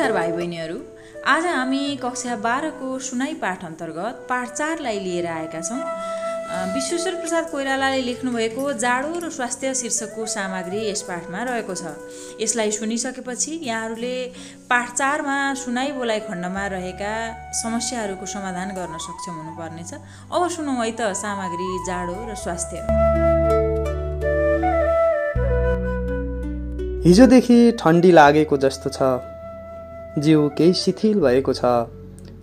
नमस्कार भाइ बहिनीहरू। आज हामी कक्षा 12 को सुनाई पाठ अन्तर्गत पाठ 4 लाई लिएर आएका छौँ। विश्वेश्वर प्रसाद कोइरालाले लेख्नुभएको जाडो र स्वास्थ्य शीर्षकको सामग्री यस पाठमा रहेको छ। यसलाई सुनिसकेपछि यहाँहरूले पाठ 4 मा सुनाई बोलाइ खण्डमा रहेका समस्याहरूको समाधान गर्न सक्षम हुनुपर्नेछ। अब सुनौँ है त सामग्री जाडो र स्वास्थ्य। हिजोदेखि ठण्डी लागेको जस्तो छ, जिउ केही शिथिल भएको छ।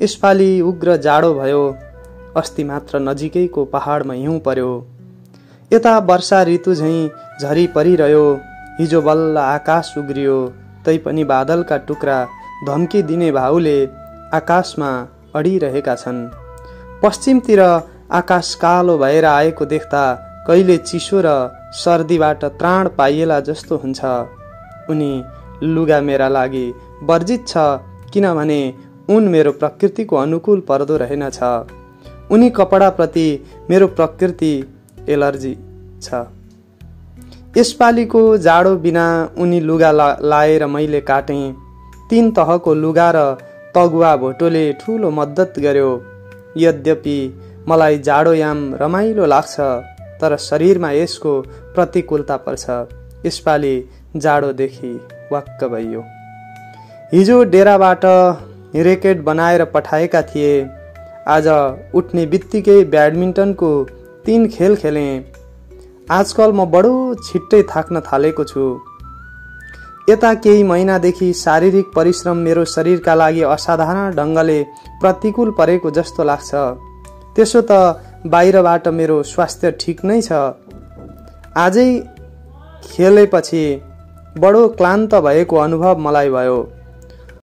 यसपालि उग्र जाडो भयो। अस्ति मात्र नजिकैको पहाडमा हिउँ पर्यो। यता वर्षा ऋतु झैँ झरी परिरह्यो। हिजो बल्ल आकाश उग्रियो, तैपनि बादलका टुक्रा धम्की दिने भाउले आकाशमा अडिरहेका छन्। पश्चिमतिर आकाश कालो भएर आएको देख्दा कहिले चिसो र सर्दीबाट त्राण पाइएला जस्तो हुन्छ। उनी लुगा मेरा लागि वर्जित छ, किनभने उन मेरो प्रकृतिको अनुकूल पर्दो रहेनछ। उनी कपडाप्रति मेरो प्रकृति एलर्जी छ। यसपालिको जाडो बिना उनी लुगा लाएर मैले काटेँ। 3 तहको लुगा र तगुवा भोटोले ठुलो मद्दत गर्यो। यद्यपि मलाई जाडोयाम रमाइलो लाग्छ, तर शरीरमा यसको प्रतिकूलता पर्छ। यसपालि जाडोदेखि वाक्क भइयो। हिजो डेराबाट र्याकेट बनाएर पठाएका थिए। आज उठ्ने बित्तिकै ब्याडमिन्टनको 3 खेल खेलेँ। आजकल म बडो छिट्टै थाक्न थालेको छु। यता केही महिनादेखि शारीरिक परिश्रम मेरो शरीरका लागि असाधारण ढङ्गले प्रतिकूल परेको जस्तो लाग्छ। त्यसो त बाहिरबाट मेरो स्वास्थ्य ठिक नै छ। आजै खेलेपछि बडो क्लान्त भएको अनुभव मलाई भयो।